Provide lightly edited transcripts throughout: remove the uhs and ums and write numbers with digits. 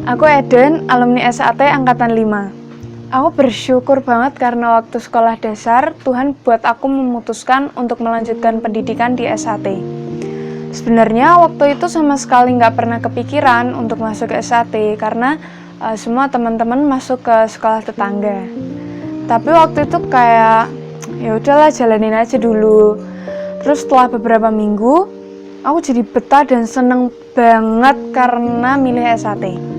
Aku Eden, alumni SAT Angkatan 5. Aku bersyukur banget karena waktu sekolah dasar, Tuhan buat aku memutuskan untuk melanjutkan pendidikan di SAT. Sebenarnya waktu itu sama sekali nggak pernah kepikiran untuk masuk ke SAT karena semua teman-teman masuk ke sekolah tetangga. Tapi waktu itu kayak, ya udahlah jalanin aja dulu. Terus setelah beberapa minggu, aku jadi betah dan seneng banget karena milih SAT.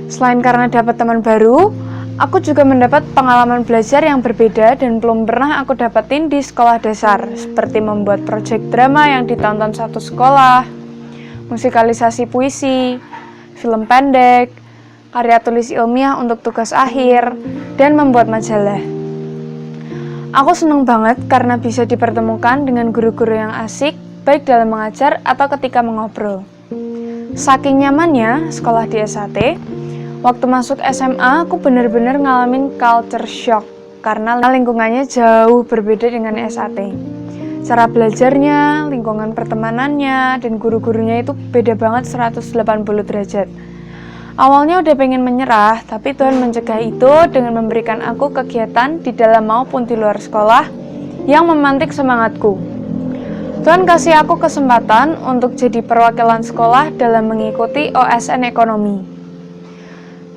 Selain karena dapat teman baru, aku juga mendapat pengalaman belajar yang berbeda dan belum pernah aku dapetin di sekolah dasar, seperti membuat proyek drama yang ditonton satu sekolah, musikalisasi puisi, film pendek, karya tulis ilmiah untuk tugas akhir, dan membuat majalah. Aku seneng banget karena bisa dipertemukan dengan guru-guru yang asik, baik dalam mengajar atau ketika mengobrol. Saking nyamannya sekolah di SAT, waktu masuk SMA, aku benar-benar ngalamin culture shock karena lingkungannya jauh berbeda dengan SAT. Cara belajarnya, lingkungan pertemanannya, dan guru-gurunya itu beda banget 180 derajat. Awalnya udah pengen menyerah, tapi Tuhan mencegah itu dengan memberikan aku kegiatan di dalam maupun di luar sekolah yang memantik semangatku. Tuhan kasih aku kesempatan untuk jadi perwakilan sekolah dalam mengikuti OSN Ekonomi.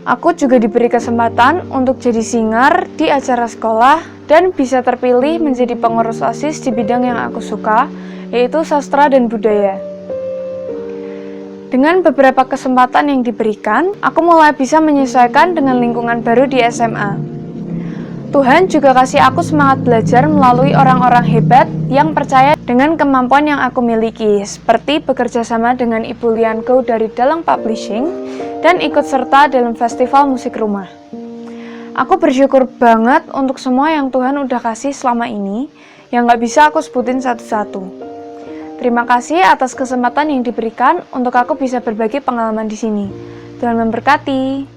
Aku juga diberi kesempatan untuk jadi singer di acara sekolah dan bisa terpilih menjadi pengurus OSIS di bidang yang aku suka, yaitu sastra dan budaya. Dengan beberapa kesempatan yang diberikan, aku mulai bisa menyesuaikan dengan lingkungan baru di SMA. Tuhan juga kasih aku semangat belajar melalui orang-orang hebat yang percaya dengan kemampuan yang aku miliki, seperti bekerja sama dengan Ibu Lianko dari Dalang Publishing dan ikut serta dalam festival musik rumah. Aku bersyukur banget untuk semua yang Tuhan udah kasih selama ini, yang gak bisa aku sebutin satu-satu. Terima kasih atas kesempatan yang diberikan untuk aku bisa berbagi pengalaman di sini. Tuhan memberkati.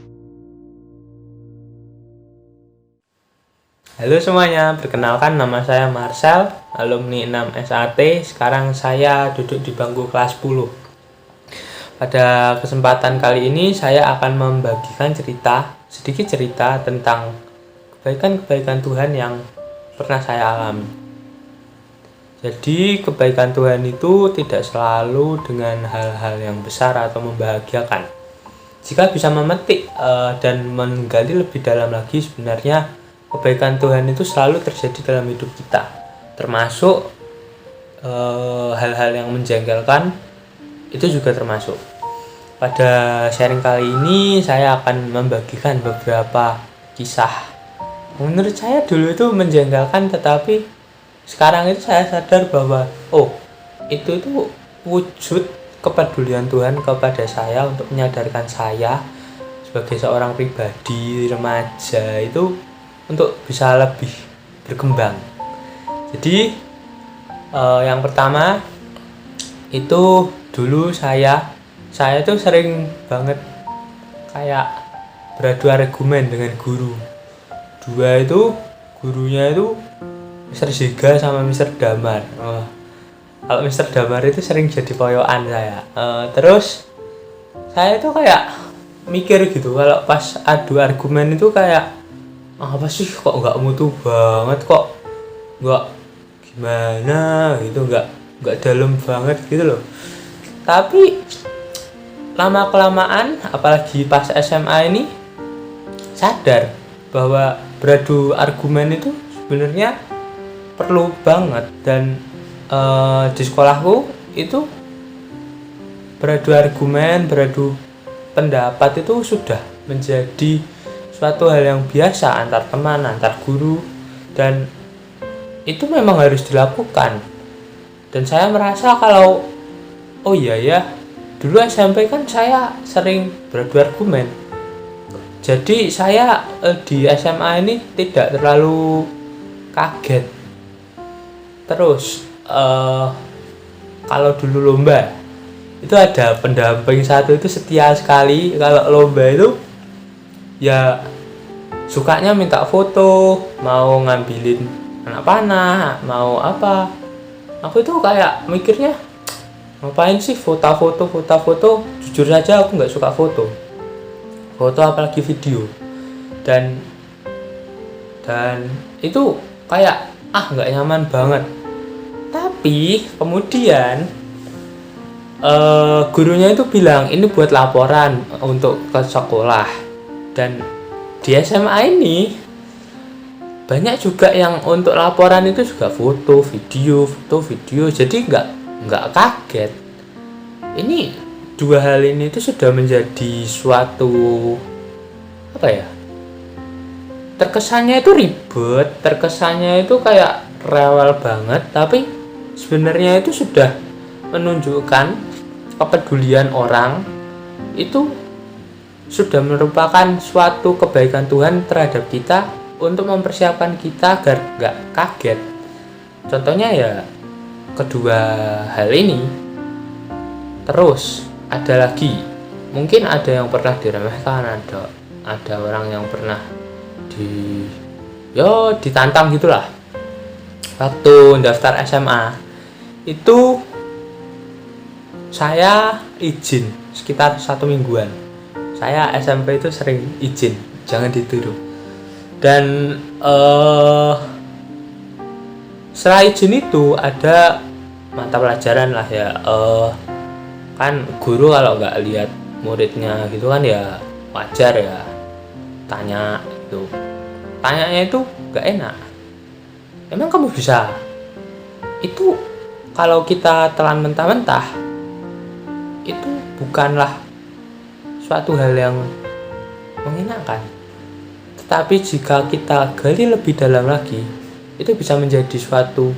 Halo semuanya, perkenalkan nama saya Marcel, alumni 6 SAT. Sekarang saya duduk di bangku kelas 10. Pada kesempatan kali ini saya akan membagikan sedikit cerita tentang kebaikan-kebaikan Tuhan yang pernah saya alami. Jadi kebaikan Tuhan itu tidak selalu dengan hal-hal yang besar atau membahagiakan. Jika bisa memetik dan menggali lebih dalam lagi, sebenarnya kebaikan Tuhan itu selalu terjadi dalam hidup kita, termasuk hal-hal yang menjengkelkan itu juga termasuk. Pada sharing kali ini saya akan membagikan beberapa kisah. Menurut saya dulu itu menjengkelkan, tetapi sekarang itu saya sadar bahwa itu wujud kepedulian Tuhan kepada saya untuk menyadarkan saya sebagai seorang pribadi remaja itu untuk bisa lebih berkembang. Jadi yang pertama itu dulu saya itu sering banget kayak beradu argumen dengan guru. Dua itu gurunya itu Mr. Ziga sama Mr. Damar. Kalau Mr. Damar itu sering jadi poyokan saya. Terus saya itu kayak mikir gitu, kalau pas adu argumen itu kayak apa sih, kok nggak mutu banget, kok nggak gimana gitu, nggak dalam banget gitu loh. Tapi lama kelamaan, apalagi pas SMA ini, sadar bahwa beradu argumen itu sebenarnya perlu banget. Dan di sekolahku itu beradu argumen, beradu pendapat itu sudah menjadi suatu hal yang biasa antar teman, antar guru, dan itu memang harus dilakukan. Dan saya merasa kalau dulu SMP kan saya sering beradu argumen, jadi saya di SMA ini tidak terlalu kaget. Terus kalau dulu lomba itu ada pendamping satu itu setia sekali. Kalau lomba itu ya sukanya minta foto, mau ngambilin anak panah, mau apa. Aku itu kayak mikirnya, ngapain sih foto-foto. Jujur saja aku nggak suka foto. foto apalagi video. Dan itu kayak nggak nyaman banget. Tapi kemudian gurunya itu bilang ini buat laporan untuk ke sekolah. Dan di SMA ini banyak juga yang untuk laporan itu juga foto video, jadi nggak kaget. Ini dua hal ini itu sudah menjadi suatu terkesannya itu ribet, terkesannya itu kayak rewel banget, tapi sebenarnya itu sudah menunjukkan kepedulian orang, itu sudah merupakan suatu kebaikan Tuhan terhadap kita untuk mempersiapkan kita agar nggak kaget. Contohnya ya kedua hal ini. Terus ada lagi, mungkin ada yang pernah diremehkan, ada orang yang pernah ditantang gitulah. Waktu daftar SMA itu saya izin sekitar 1 mingguan. Saya SMP itu sering izin, jangan ditiru. Dan setelah izin itu ada mata pelajaran lah ya, kan guru kalau nggak lihat muridnya gitu kan ya wajar ya tanya itu. Tanyanya itu nggak enak. Emang kamu bisa? Itu kalau kita telan mentah-mentah itu bukanlah suatu hal yang mengenakan. Tetapi jika kita gali lebih dalam lagi, itu bisa menjadi suatu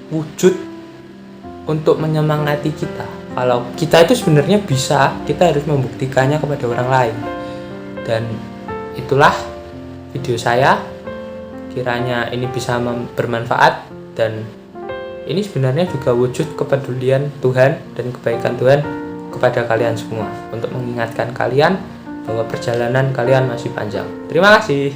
wujud untuk menyemangati kita. Kalau kita itu sebenarnya bisa, kita harus membuktikannya kepada orang lain. Dan itulah video saya. Kiranya ini bisa bermanfaat, dan ini sebenarnya juga wujud kepedulian Tuhan dan kebaikan Tuhan kepada kalian semua, untuk mengingatkan kalian bahwa perjalanan kalian masih panjang. Terima kasih.